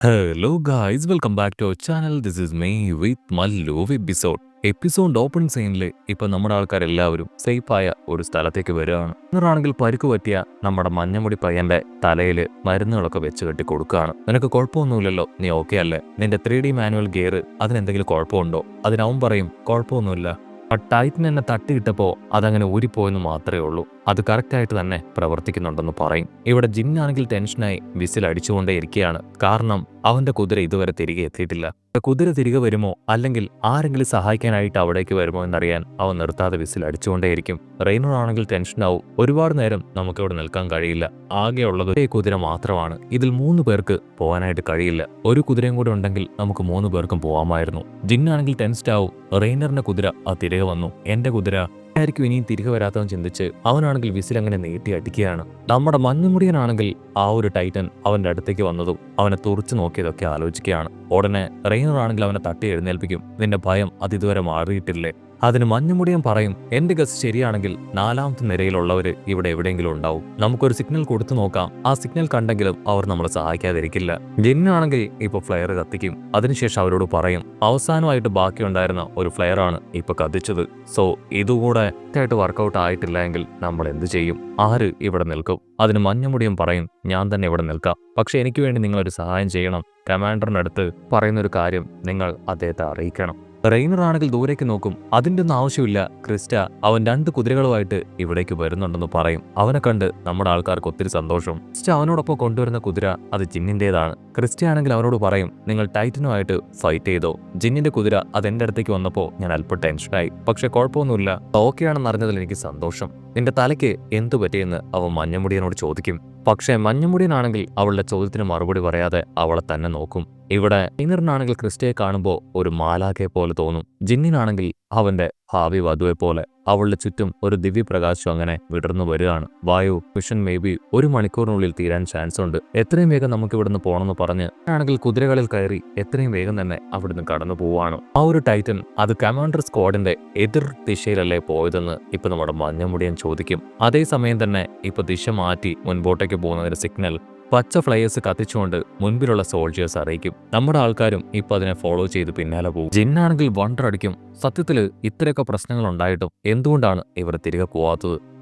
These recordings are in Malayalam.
Hello guys, welcome back to our channel. This is me with Mallu episode open സീനിൽ ഇപ്പൊ നമ്മുടെ ആൾക്കാരെല്ലാവരും സേഫായ ഒരു സ്ഥലത്തേക്ക് വരികയാണ്. ഇന്നറാണെങ്കിൽ പരിക്ക് പറ്റിയ നമ്മുടെ മഞ്ഞമുടി പയ്യന്റെ തലയിൽ മരുന്നുകളൊക്കെ വെച്ച് കെട്ടി കൊടുക്കുകയാണ്. നിനക്ക് കുഴപ്പമൊന്നുമില്ലല്ലോ, നീ ഓക്കെ അല്ലേ? നിന്റെ 3D മാനുവൽ ഗിയർ അതിനെന്തെങ്കിലും കുഴപ്പമുണ്ടോ? അതിനവൻ പറയും കുഴപ്പമൊന്നുമില്ല. ടൈറ്റൻ എന്നെ തട്ടിയിട്ടപ്പോൾ അതങ്ങനെ ഊരിപ്പോയെന്ന് മാത്രമേ ഉള്ളൂ. അത് കറക്റ്റായിട്ട് തന്നെ പ്രവർത്തിക്കുന്നുണ്ടെന്ന് പറയും. ഇവിടെ ജിന്നാണെങ്കിൽ ടെൻഷനായി വിസിൽ അടിച്ചുകൊണ്ടേ ഇരിക്കുകയാണ്. കാരണം അവന്റെ കുതിര ഇതുവരെ തിരികെ എത്തിയിട്ടില്ല. കുതിര തിരികെ വരുമോ അല്ലെങ്കിൽ ആരെങ്കിലും സഹായിക്കാനായിട്ട് അവിടേക്ക് വരുമോ എന്നറിയാൻ അവൻ നിർത്താതെ വിസിൽ അടിച്ചുകൊണ്ടേയിരിക്കും. റെയ്നർ ആണെങ്കിൽ ടെൻഷനാവും. ഒരുപാട് നേരം നമുക്കിവിടെ നിൽക്കാൻ കഴിയില്ല. ആകെയുള്ളത് ഒരേ കുതിര മാത്രമാണ്. ഇതിൽ 3 പേർക്ക് പോകാനായിട്ട് കഴിയില്ല. ഒരു കുതിരയും കൂടെ ഉണ്ടെങ്കിൽ നമുക്ക് 3 പേർക്കും പോകാമായിരുന്നു. ജിന്നാണെങ്കിൽ ടെൻസ്ഡ് ആവും. റെയ്നറിന്റെ കുതിര തിരികെ വന്നു. എന്റെ കുതിര ആയിരിക്കും ഇനിയും തിരികെ വരാത്തവൻ ചിന്തിച്ച് അവനാണെങ്കിൽ വിസിൽ അങ്ങനെ നീട്ടി അടിക്കുകയാണ്. നമ്മുടെ മഞ്ഞുമുടിയനാണെങ്കിൽ ആ ഒരു ടൈറ്റൻ അവന്റെ അടുത്തേക്ക് വന്നതും അവനെ തുറച്ചു നോക്കിയതൊക്കെ ആലോചിക്കുകയാണ്. ഉടനെ റെയ്നർ ആണെങ്കിൽ അവനെ തട്ടി എഴുന്നേൽപ്പിക്കും. നിന്റെ ഭയം അതിതുവരെ മാറിയിട്ടില്ലേ? അതിന് മഞ്ഞുമുടിയൻ പറയും, എന്റെ ഗസ് ശരിയാണെങ്കിൽ 4ാമത്തെ നിരയിലുള്ളവര് ഇവിടെ എവിടെയെങ്കിലും ഉണ്ടാവും. നമുക്കൊരു സിഗ്നൽ കൊടുത്തു നോക്കാം. ആ സിഗ്നൽ കണ്ടെങ്കിലും അവർ നമ്മളെ സഹായിക്കാതിരിക്കില്ല. ജിന്നാണെങ്കിൽ ഇപ്പൊ ഫ്ലെയർ കത്തിക്കും. അതിനുശേഷം അവരോട് പറയും, അവസാനമായിട്ട് ബാക്കിയുണ്ടായിരുന്ന ഒരു ഫ്ലെയർ ആണ് ഇപ്പൊ കത്തിച്ചത്. സോ ഇതുകൂടെ ആയിട്ട് വർക്കൗട്ട് ആയിട്ടില്ല എങ്കിൽ നമ്മൾ എന്ത് ചെയ്യും? ആര് ഇവിടെ നിൽക്കും? അതിന് മഞ്ഞമുടിയൻ പറയും, ഞാൻ തന്നെ ഇവിടെ നിൽക്കാം. പക്ഷെ എനിക്ക് വേണ്ടി നിങ്ങളൊരു സഹായം ചെയ്യണം. കമാൻഡറിനടുത്ത് പറയുന്നൊരു കാര്യം നിങ്ങൾ അദ്ദേഹത്തെ അറിയിക്കണം. റെയ്നർ ആണെങ്കിൽ ദൂരേക്ക് നോക്കും. അതിൻ്റെ ഒന്നും ആവശ്യമില്ല. ക്രിസ്റ്റ അവൻ 2 കുതിരകളുമായിട്ട് ഇവിടേക്ക് വരുന്നുണ്ടെന്ന് പറയും. അവനെ കണ്ട് നമ്മുടെ ആൾക്കാർക്ക് ഒത്തിരി സന്തോഷം. ക്രിസ്റ്റ അവനോടൊപ്പം കൊണ്ടുവരുന്ന കുതിര അത് ജിന്നിൻ്റെതാണ്. ക്രിസ്റ്റ ആണെങ്കിൽ അവനോട് പറയും, നിങ്ങൾ ടൈറ്റനുമായിട്ട് ഫൈറ്റ് ചെയ്തോ. ജിന്നിന്റെ കുതിര അതെന്റെ അടുത്തേക്ക് വന്നപ്പോൾ ഞാൻ അല്പം ടെൻഷനായി. പക്ഷെ കുഴപ്പമൊന്നുമില്ല, ഓക്കെ ആണെന്ന് അറിഞ്ഞതിൽ എനിക്ക് സന്തോഷം. നിന്റെ തലയ്ക്ക് എന്തു പറ്റിയെന്ന് അവൻ മഞ്ഞമുടിയനോട് ചോദിക്കും. പക്ഷേ മഞ്ഞമുടിയനാണെങ്കിൽ അവളുടെ ചോദ്യത്തിന് മറുപടി പറയാതെ അവളെ തന്നെ നോക്കും. ഇവിടെ റെയ്നറിനാണെങ്കിൽ ക്രിസ്റ്റയെ കാണുമ്പോൾ ഒരു മാലാഖയെ പോലെ തോന്നും. ജിന്നിനാണെങ്കിൽ അവന്റെ ഭാവി വധുവെ പോലെ. അവളുടെ ചുറ്റും ഒരു ദിവ്യപ്രകാശം അങ്ങനെ വിടർന്നു വരികയാണ്. വായു മിഷൻ മേ ബി 1 മണിക്കൂറിനുള്ളിൽ തീരാൻ ചാൻസ് ഉണ്ട്. എത്രയും വേഗം നമുക്ക് ഇവിടുന്ന് പോകണമെന്ന് പറഞ്ഞ് ആണെങ്കിൽ കുതിരകളിൽ കയറി എത്രയും വേഗം തന്നെ അവിടുന്ന് കടന്നു പോവാണ്. ആ ഒരു ടൈറ്റൻ അത് കമാൻഡർ സ്ക്വാഡിന്റെ എതിർ ദിശയിലല്ലേ പോയതെന്ന് ഇപ്പൊ നമ്മുടെ മഞ്ഞമുടിയൻ ചോദിക്കും. അതേസമയം തന്നെ ഇപ്പൊ ദിശ മാറ്റി മുൻപോട്ടേക്ക് പോകുന്നതിന് സിഗ്നൽ പച്ച ഫ്ലയേഴ്സ് കത്തിച്ചുകൊണ്ട് മുൻപിലുള്ള സോൾജേഴ്സ് അറിയിക്കും. നമ്മുടെ ആൾക്കാരും ഇപ്പൊ അതിനെ ഫോളോ ചെയ്ത് പിന്നാലെ പോകും. ജിന്നാണെങ്കിൽ വണ്ടർ അടിക്കും. സത്യത്തില് ഇത്രയൊക്കെ പ്രശ്നങ്ങൾ ഉണ്ടായിട്ടും എന്തുകൊണ്ടാണ് ഇവർ തിരികെ പോവാത്തത്?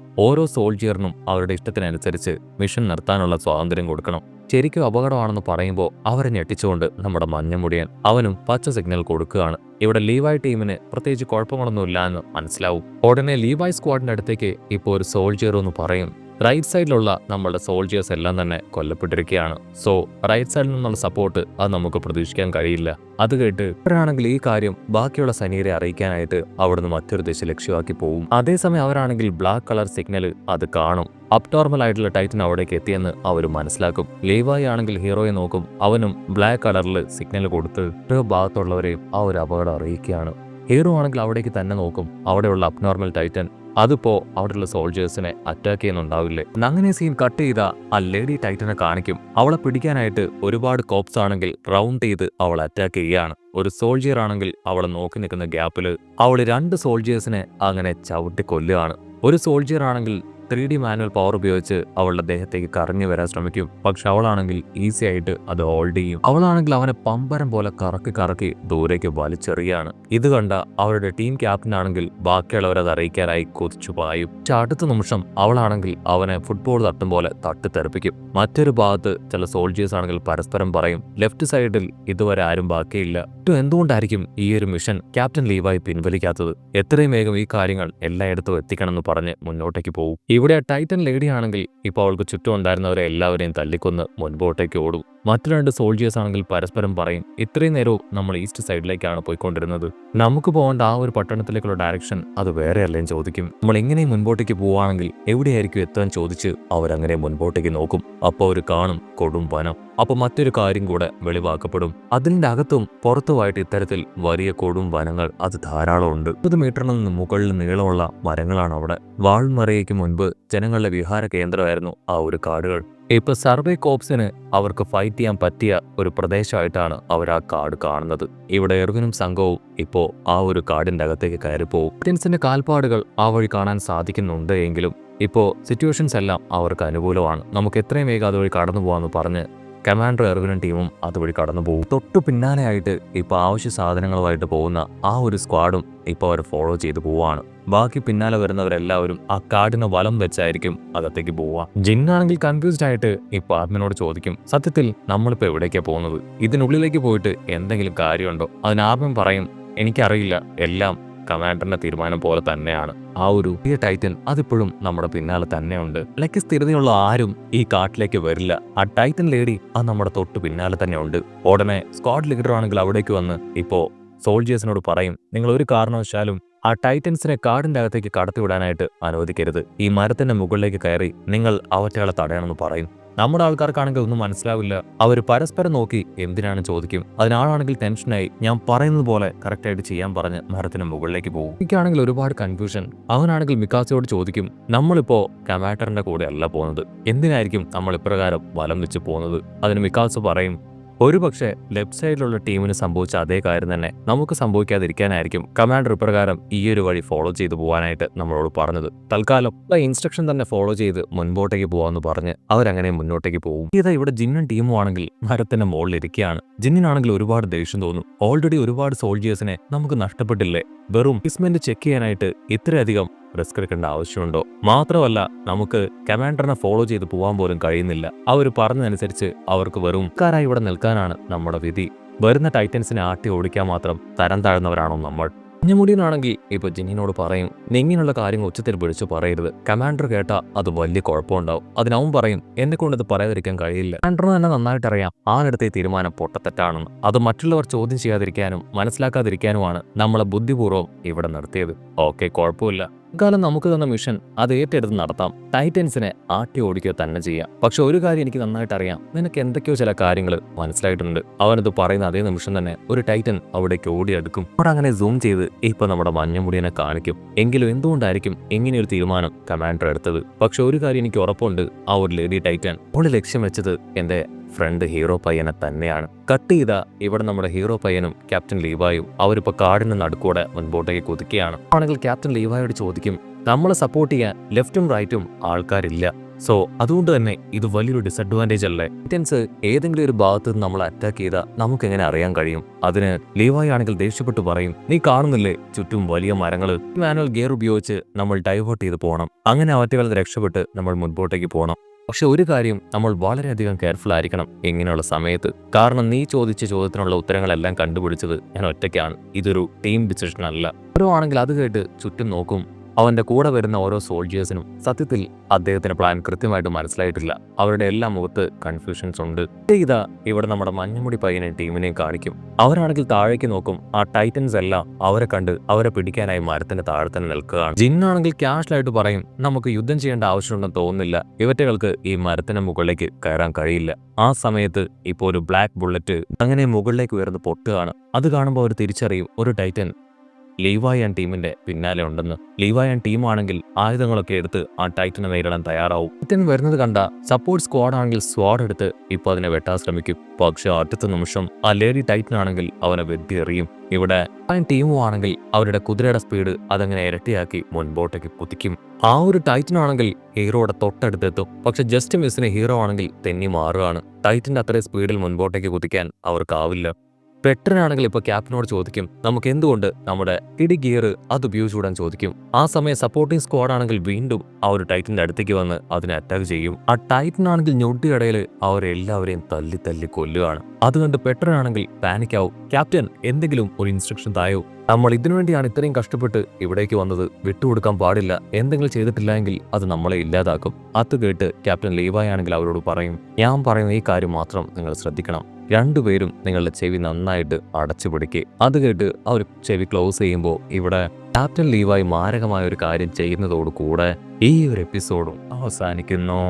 ഓരോ സോൾജിയറിനും അവരുടെ ഇഷ്ടത്തിനനുസരിച്ച് മിഷൻ നിർത്താനുള്ള സ്വാതന്ത്ര്യം കൊടുക്കണം. ശരിക്കും അപകടമാണെന്ന് പറയുമ്പോൾ അവരെ ഞെട്ടിച്ചുകൊണ്ട് നമ്മുടെ മഞ്ഞമുടിയൻ അവനും പച്ച സിഗ്നൽ കൊടുക്കുകയാണ്. ഇവിടെ ലീവായ് ടീമിന് പ്രത്യേകിച്ച് കുഴപ്പങ്ങളൊന്നുമില്ല എന്ന് മനസ്സിലാവും. ഉടനെ ലീവായ് സ്ക്വാഡിന്റെ അടുത്തേക്ക് ഇപ്പോൾ ഒരു സോൾജിയർ ഒന്ന് പറയും, റൈറ്റ് സൈഡിലുള്ള നമ്മളുടെ സോൾജിയേഴ്സ് എല്ലാം തന്നെ കൊല്ലപ്പെട്ടിരിക്കുകയാണ്. സോ റൈറ്റ് സൈഡിൽ നിന്നുള്ള സപ്പോർട്ട് അത് നമുക്ക് പ്രതീക്ഷിക്കാൻ കഴിയില്ല. അത് കേട്ട് അവരാണെങ്കിൽ ഈ കാര്യം ബാക്കിയുള്ള സൈനികരെ അറിയിക്കാനായിട്ട് അവിടുന്ന് മറ്റൊരു ദിശ ലക്ഷ്യമാക്കി പോകും. അതേസമയം അവരാണെങ്കിൽ ബ്ലാക്ക് കളർ സിഗ്നൽ അത് കാണും. അബ്നോർമൽ ആയിട്ടുള്ള ടൈറ്റൻ അവിടേക്ക് എത്തിയെന്ന് അവർ മനസ്സിലാക്കും. ലീവായി ആണെങ്കിൽ ഹീറോയെ നോക്കും. അവനും ബ്ലാക്ക് കളറിൽ സിഗ്നൽ കൊടുത്ത് ഓരോ ഭാഗത്തുള്ളവരെയും ആ ഒരു അപകടം അറിയിക്കുകയാണ്. ഹീറോ ആണെങ്കിൽ അവിടേക്ക് തന്നെ നോക്കും. അവിടെയുള്ള അബ്നോർമൽ ടൈറ്റൻ അതിപ്പോ അവിടെയുള്ള സോൾജേഴ്സിനെ അറ്റാക്ക് ചെയ്യുന്നുണ്ടാവില്ലേ. അങ്ങനെ സീൻ കട്ട് ചെയ്ത ആ ലേഡി ടൈറ്റനെ കാണിക്കും. അവളെ പിടിക്കാനായിട്ട് ഒരുപാട് കോപ്സ് ആണെങ്കിൽ റൗണ്ട് ചെയ്ത് അവളെ അറ്റാക്ക് ചെയ്യുകയാണ്. ഒരു സോൾജിയർ ആണെങ്കിൽ അവളെ നോക്കി നിൽക്കുന്ന ഗ്യാപ്പില് അവള് 2 സോൾജിയേഴ്സിനെ അങ്ങനെ ചവിട്ടി കൊല്ലുകയാണ്. ഒരു സോൾജിയർ ആണെങ്കിൽ 3D മാനുവൽ പവർ ഉപയോഗിച്ച് അവളുടെ ദേഹത്തേക്ക് കറങ്ങി വരാൻ ശ്രമിക്കും. പക്ഷെ അവളാണെങ്കിൽ ഈസി ആയിട്ട് അത് ഹോൾഡ് ചെയ്യും. അവളാണെങ്കിൽ അവനെ പമ്പരം പോലെ കറക്കി ദൂരേക്ക് വലിച്ചെറിയാണ്. ഇത് കണ്ട അവരുടെ ടീം ക്യാപ്റ്റൻ ആണെങ്കിൽ ബാക്കിയുള്ളവരത് അറിയിക്കാനായി കുതിച്ചു പായും. അടുത്ത നിമിഷം അവളാണെങ്കിൽ അവനെ ഫുട്ബോൾ തട്ടും പോലെ തട്ടിത്തെറിപ്പിക്കും. മറ്റൊരു ഭാഗത്ത് ചില സോൾജിയേഴ്സ് ആണെങ്കിൽ പരസ്പരം പറയും, ലെഫ്റ്റ് സൈഡിൽ ഇതുവരെ ആരും ബാക്കിയില്ല. എന്തുകൊണ്ടായിരിക്കും ഈ ഒരു മിഷൻ ക്യാപ്റ്റൻ ലീവായി പിൻവലിക്കാത്തത്? എത്രയും വേഗം ഈ കാര്യങ്ങൾ എല്ലായിടത്തും എത്തിക്കണമെന്ന് പറഞ്ഞ് മുന്നോട്ടേക്ക് പോകും. ഇവിടെ ടൈറ്റൻ ലേഡി ആണെങ്കിൽ ഇപ്പോൾ അവൾക്ക് ചുറ്റും ഉണ്ടായിരുന്നവരെ എല്ലാവരെയും തല്ലിക്കൊന്ന് മുൻപോട്ടേക്ക് ഓടും. മറ്റു 2 സോൾജിയേഴ്സ് ആണെങ്കിൽ പരസ്പരം പറയും, ഇത്രയും നേരവും നമ്മൾ ഈസ്റ്റ് സൈഡിലേക്കാണ് പോയിക്കൊണ്ടിരുന്നത്. നമുക്ക് പോകേണ്ട ആ ഒരു പട്ടണത്തിലേക്കുള്ള ഡയറക്ഷൻ അത് വേറെ അല്ലേം ചോദിക്കും. നമ്മൾ എങ്ങനെയും മുൻപോട്ടേക്ക് പോവുകയാണെങ്കിൽ എവിടെയായിരിക്കും എത്താൻ ചോദിച്ച് അവരങ്ങനെ മുൻപോട്ടേക്ക് നോക്കും. അപ്പോൾ അവർ കാണും കൊടും വനം. അപ്പൊ മറ്റൊരു കാര്യം കൂടെ വെളിവാക്കപ്പെടും. അതിന്റെ അകത്തും പുറത്തുമായിട്ട് ഇത്തരത്തിൽ വലിയ കൊടും വനങ്ങൾ അത് ധാരാളം ഉണ്ട്. 30 മീറ്ററിൽ നിന്ന് മുകളിൽ നീളമുള്ള മരങ്ങളാണ് അവിടെ. വാൾമറയ്ക്ക് മുൻപ് ജനങ്ങളുടെ വിഹാര കേന്ദ്രമായിരുന്നു ആ ഒരു കാടുകൾ. ഇപ്പൊ സർവേ കോപ്സിന് അവർക്ക് ഫൈറ്റ് ചെയ്യാൻ പറ്റിയ ഒരു പ്രദേശമായിട്ടാണ് അവർ ആ കാട് കാണുന്നത്. ഇവിടെ എർവിനും സംഘവും ഇപ്പോ ആ ഒരു കാടിന്റെ അകത്തേക്ക് കയറിപ്പോവും. ഇന്ത്യൻസിന്റെ കാൽപ്പാടുകൾ ആ വഴി കാണാൻ സാധിക്കുന്നുണ്ട് എങ്കിലും ഇപ്പോൾ സിറ്റുവേഷൻസ് എല്ലാം അവർക്ക് അനുകൂലമാണ്. നമുക്ക് എത്രയും വേഗം അതുവഴി കടന്നു പോകാമെന്ന് പറഞ്ഞ് കമാൻഡർ എർവിനും ടീമും അതുവഴി കടന്നു പോകും. തൊട്ടു പിന്നാലെയായിട്ട് ഇപ്പോൾ ആവശ്യ സാധനങ്ങളുമായിട്ട് പോകുന്ന ആ ഒരു സ്ക്വാഡും ഇപ്പോൾ അവർ ഫോളോ ചെയ്ത് പോവാണ്. ബാക്കി പിന്നാലെ വരുന്നവരെല്ലാവരും ആ കാടിന് വലം വെച്ചായിരിക്കും അകത്തേക്ക് പോവുക. ജിന്നാണെങ്കിൽ കൺഫ്യൂസ്ഡ് ആയിട്ട് ഇപ്പോൾ ആർമിനോട് ചോദിക്കും, സത്യത്തിൽ നമ്മളിപ്പോൾ എവിടേക്കാണ് പോകുന്നത്? ഇതിനുള്ളിലേക്ക് പോയിട്ട് എന്തെങ്കിലും കാര്യമുണ്ടോ? അതിന് ആർമിൻ പറയും, എനിക്കറിയില്ല, എല്ലാം കമാൻഡറിന്റെ തീരുമാനം പോലെ തന്നെയാണ്. ആ ഒരു പുതിയ ടൈറ്റൻ അതിപ്പോഴും നമ്മുടെ പിന്നാലെ തന്നെയുണ്ട്. ലൈക്ക് സ്ഥിരതയുള്ള ആരും ഈ കാട്ടിലേക്ക് വരില്ല. ആ ടൈറ്റൻ ലേഡി അത് നമ്മുടെ തൊട്ട് പിന്നാലെ തന്നെ ഉണ്ട്. ഉടനെ സ്ക്വാഡ് ലീഡർ ആണെങ്കിൽ അവിടേക്ക് വന്ന് ഇപ്പോൾ സോൾജേഴ്സിനോട് പറയും, നിങ്ങൾ ഒരു കാരണവശാലും ആ ടൈറ്റൻസിനെ കാടിന്റെ അകത്തേക്ക് കടത്തിവിടാനായിട്ട് അനുവദിക്കരുത്. ഈ മരത്തിന്റെ മുകളിലേക്ക് കയറി നിങ്ങൾ അവറ്റകളെ തടയണമെന്ന് പറയും. നമ്മുടെ ആൾക്കാർക്കാണെങ്കിൽ ഒന്നും മനസ്സിലാവില്ല. അവർ പരസ്പരം നോക്കി എന്തിനാണ് ചോദിക്കും. അതിനാളാണെങ്കിൽ ടെൻഷനായി ഞാൻ പറയുന്നത് പോലെ കറക്റ്റായിട്ട് ചെയ്യാൻ പറഞ്ഞ് മരത്തിന് മുകളിലേക്ക് പോകും. എനിക്കാണെങ്കിൽ ഒരുപാട് കൺഫ്യൂഷൻ. അവനാണെങ്കിൽ മിക്കാസയോട് ചോദിക്കും, നമ്മളിപ്പോ കമാൻഡറിന്റെ കൂടെ അല്ല പോകുന്നത്, എന്തിനായിരിക്കും നമ്മൾ ഇപ്രകാരം വലം വെച്ച് പോകുന്നത്? അതിന് മിക്കാസ് പറയും, ഒരുപക്ഷെ ലെഫ്റ്റ് സൈഡിലുള്ള ടീമിന് സംഭവിച്ച അതേ കാര്യം തന്നെ നമുക്ക് സംഭവിക്കാതിരിക്കാനായിരിക്കും കമാൻഡർ ഇപ്രകാരം ഈ ഒരു വഴി ഫോളോ ചെയ്ത് പോകാനായിട്ട് നമ്മളോട് പറഞ്ഞത്. തൽക്കാലം ഇൻസ്ട്രക്ഷൻ തന്നെ ഫോളോ ചെയ്ത് മുൻപോട്ടേക്ക് പോകാമെന്ന് പറഞ്ഞ് അവരങ്ങനെ മുന്നോട്ടേക്ക് പോകും. ഇതാ ഇവിടെ ജിന്നും ടീമും ആണെങ്കിൽ മരത്തിന്റെ മുകളിൽ ഇരിക്കുകയാണ്. ജിന്നിനാണെങ്കിൽ ഒരുപാട് ദേഷ്യം തോന്നും. ഓൾറെഡി ഒരുപാട് സോൾജേഴ്സിനെ നമുക്ക് നഷ്ടപ്പെട്ടില്ലേ? വെറും ഫിസ്മെന്റ് ചെക്ക് ചെയ്യാനായിട്ട് ഇത്രയധികം റിസ്ക് എടുക്കേണ്ട ആവശ്യമുണ്ടോ? മാത്രമല്ല നമുക്ക് കമാൻഡറിനെ ഫോളോ ചെയ്ത് പോകാൻ പോലും കഴിയുന്നില്ല. അവർ പറഞ്ഞതനുസരിച്ച് അവർക്ക് വെറും കാരായി ഇവിടെ നിൽക്കാനാണ് നമ്മുടെ വിധി. വരുന്ന ടൈറ്റൻസിനെ ആട്ടി ഓടിക്കാൻ മാത്രം തരം താഴ്ന്നവരാണോ നമ്മൾ? കുഞ്ഞുമുടിയനാണെങ്കിൽ ഇപ്പൊ ജിന്നിനോട് പറയും, ഇങ്ങനെയുള്ള കാര്യങ്ങൾ ഉച്ചത്തിൽ പിടിച്ചു പറയരുത്. കമാൻഡർ കേട്ടാ അത് വലിയ കുഴപ്പമുണ്ടാവും. അതിനവൻ പറയും, എന്നെ കൊണ്ട് ഇത് പറയാതിരിക്കാൻ കഴിയില്ല. കമാൻഡറിന് തന്നെ നന്നായിട്ട് അറിയാം ആണെടുത്ത തീരുമാനം പൊട്ടത്തെറ്റാണെന്ന്. അത് മറ്റുള്ളവർ ചോദ്യം ചെയ്യാതിരിക്കാനും മനസ്സിലാക്കാതിരിക്കാനുമാണ് നമ്മളെ ബുദ്ധിപൂർവ്വം ഇവിടെ നിർത്തിയത്. ഓക്കെ, കുഴപ്പമില്ല. കാലം നമുക്ക് തന്ന മിഷൻ അത് ഏറ്റെടുത്ത് നടത്താം. ടൈറ്റൻസിനെ ആട്ടി ഓടിക്കുക തന്നെ ചെയ്യാം. പക്ഷെ ഒരു കാര്യം എനിക്ക് നന്നായിട്ട് അറിയാം, നിനക്ക് എന്തൊക്കെയോ ചില കാര്യങ്ങൾ മനസ്സിലായിട്ടുണ്ട്. അവനത് പറയുന്ന അതേ നിമിഷം തന്നെ ഒരു ടൈറ്റൻ അവിടേക്ക് ഓടിയെടുക്കും. അവിടെ അങ്ങനെ സൂം ചെയ്ത് ഇപ്പൊ നമ്മുടെ മഞ്ഞമുടിയനെ കാണിക്കും. എങ്കിലും എന്തുകൊണ്ടായിരിക്കും ഇങ്ങനെയൊരു തീരുമാനം കമാൻഡർ എടുത്തത്? പക്ഷെ ഒരു കാര്യം എനിക്ക് ഉറപ്പുണ്ട്, ആ ഒരു ലേഡി ടൈറ്റൻ അവള് ലക്ഷ്യം വെച്ചത് എന്റെ ഫ്രണ്ട് ഹീറോ പയ്യനെ തന്നെയാണ്. കട്ട് ചെയ്ത ഇവിടെ നമ്മുടെ ഹീറോ പയ്യനും ക്യാപ്റ്റൻ ലീവായും അവരിപ്പോ കാടിന് നടുക്കൂടെ മുൻപോട്ടേക്ക് കുതിക്കുകയാണ്. ആണെങ്കിൽ ക്യാപ്റ്റൻ ലീവായോട് ചോദിക്കും, നമ്മളെ സപ്പോർട്ട് ചെയ്യാൻ ലെഫ്റ്റും റൈറ്റും ആൾക്കാരില്ല. സോ അതുകൊണ്ട് തന്നെ ഇത് വലിയൊരു ഡിസഡ്വാൻറ്റേജ് അല്ലേ? ടൈറ്റൻസ് ഏതെങ്കിലും ഒരു ഭാഗത്ത് നിന്ന് നമ്മൾ അറ്റാക്ക് ചെയ്താൽ നമുക്ക് എങ്ങനെ അറിയാൻ കഴിയും? അതിന് ലീവായി ആണെങ്കിൽ ദേഷ്യപ്പെട്ട് പറയും, നീ കാണുന്നില്ലേ ചുറ്റും വലിയ മരങ്ങൾ? മാനുവൽ ഗിയർ ഉപയോഗിച്ച് നമ്മൾ ഡൈവേർട്ട് ചെയ്ത് പോകണം. അങ്ങനെ അവറ്റകളിൽ രക്ഷപ്പെട്ട് നമ്മൾ മുൻപോട്ടേക്ക് പോകണം. പക്ഷെ ഒരു കാര്യം, നമ്മൾ വളരെയധികം കെയർഫുൾ ആയിരിക്കണം ഇങ്ങനെയുള്ള സമയത്ത്. കാരണം നീ ചോദിച്ച ചോദ്യത്തിനുള്ള ഉത്തരങ്ങളെല്ലാം കണ്ടുപിടിച്ചത് ഞാൻ ഒറ്റയ്ക്കാണ്. ഇതൊരു ടീം ഡിസിഷൻ അല്ല. ഓരോ ആണെങ്കിൽ അത് കേട്ട് ചുറ്റും നോക്കും. അവന്റെ കൂടെ വരുന്ന ഓരോ സോൾജേഴ്സിനും സത്യത്തിൽ അദ്ദേഹത്തിന്റെ പ്ലാൻ കൃത്യമായിട്ട് മനസ്സിലായിട്ടില്ല. അവരുടെ എല്ലാ മുഖത്ത് കൺഫ്യൂഷൻസ് ഉണ്ട്. ഇതാ ഇവിടെ നമ്മുടെ മഞ്ഞമുടി പയ്യനെയും ടീമിനെയും കാണിക്കും. അവരാണെങ്കിൽ താഴേക്ക് നോക്കും. ആ ടൈറ്റൻസ് എല്ലാം അവരെ കണ്ട് അവരെ പിടിക്കാനായി മരത്തിന്റെ താഴെ തന്നെ നിൽക്കുകയാണ്. ജിന്നാണെങ്കിൽ ക്യാഷ്വലായിട്ട് പറയും, നമുക്ക് യുദ്ധം ചെയ്യേണ്ട ആവശ്യമുണ്ടെന്ന് തോന്നുന്നില്ല. ഇവറ്റകൾക്ക് ഈ മരത്തിന് മുകളിലേക്ക് കയറാൻ കഴിയില്ല. ആ സമയത്ത് ഇപ്പോൾ ഒരു ബ്ലാക്ക് ബുള്ളറ്റ് അങ്ങനെ മുകളിലേക്ക് ഉയർന്ന് പൊട്ടുകയാണ്. അത് കാണുമ്പോൾ അവർ തിരിച്ചറിയും, ഒരു ടൈറ്റൻ ലീവായി ആൻഡ് ടീമിന്റെ പിന്നാലെ ഉണ്ടെന്ന്. ലീവായി ആൻഡ് ടീമാണെങ്കിൽ ആയുധങ്ങളൊക്കെ എടുത്ത് ആ ടൈറ്റനെ നേരിടാൻ തയ്യാറാവും. ടൈറ്റൻ വരുന്നത് കണ്ട സപ്പോർട്ട് സ്ക്വാഡ് ആണെങ്കിൽ സ്ക്വാഡ് എടുത്ത് ഇപ്പൊ അതിനെ വെട്ടാൻ ശ്രമിക്കും. പക്ഷെ അടുത്ത നിമിഷം ആ ലേഡി ടൈറ്റൻ ആണെങ്കിൽ അവനെ വെട്ടി എറിയും. ഇവിടെ ടീമും ആണെങ്കിൽ അവരുടെ കുതിരയുടെ സ്പീഡ് അതങ്ങനെ ഇരട്ടിയാക്കി മുൻപോട്ടേക്ക് കുതിക്കും. ആ ഒരു ടൈറ്റൻ ആണെങ്കിൽ ഹീറോയുടെ തൊട്ടടുത്തെത്തും. പക്ഷെ ജസ്റ്റ് മിസ്സിന് ഹീറോ ആണെങ്കിൽ തെന്നി മാറുകയാണ്. ടൈറ്റന്റെ അത്രയും സ്പീഡിൽ മുൻപോട്ടേക്ക് കുതിക്കാൻ അവർക്കാവില്ല. പെട്ടെന്നാണെങ്കിൽ ഇപ്പൊ ക്യാപ്റ്റനോട് ചോദിക്കും, നമുക്ക് എന്തുകൊണ്ട് നമ്മുടെ കിടി ഗിയർ അത് ഉപയോഗിച്ചുകൂടാൻ ചോദിക്കും. ആ സമയം സപ്പോർട്ടിംഗ് സ്ക്വാഡ് ആണെങ്കിൽ വീണ്ടും ആ ഒരു ടൈറ്റന്റെ അടുത്തേക്ക് വന്ന് അതിനെ അറ്റാക്ക് ചെയ്യും. ആ ടൈറ്റൻ ആണെങ്കിൽ ഞൊട്ടിയിടയിൽ അവരെല്ലാവരെയും തല്ലി തല്ലി കൊല്ലുകയാണ്. അതുകൊണ്ട് പെട്ടെന്നാണെങ്കിൽ പാനിക് ആവും. ക്യാപ്റ്റൻ, എന്തെങ്കിലും ഒരു ഇൻസ്ട്രക്ഷൻ തായോ? നമ്മൾ ഇതിനുവേണ്ടിയാണ് ഇത്രയും കഷ്ടപ്പെട്ട് ഇവിടേക്ക് വന്നത്. വിട്ടുകൊടുക്കാൻ പാടില്ല. എന്തെങ്കിലും ചെയ്തിട്ടില്ല എങ്കിൽ അത് നമ്മളെ ഇല്ലാതാക്കും. അത് കേട്ട് ക്യാപ്റ്റൻ ലീവായി ആണെങ്കിൽ അവരോട് പറയും, ഞാൻ പറയുന്ന ഈ കാര്യം മാത്രം നിങ്ങൾ ശ്രദ്ധിക്കണം. രണ്ടുപേരും നിങ്ങളുടെ ചെവി നന്നായിട്ട് അടച്ചു പിടിക്കുക. അത് കേട്ട് അവർ ചെവി ക്ലോസ് ചെയ്യുമ്പോൾ ഇവിടെ ക്യാപ്റ്റൻ ലീവായി മാരകമായ ഒരു കാര്യം ചെയ്യുന്നതോടുകൂടെ ഈ ഒരു എപ്പിസോഡും അവസാനിക്കുന്നു.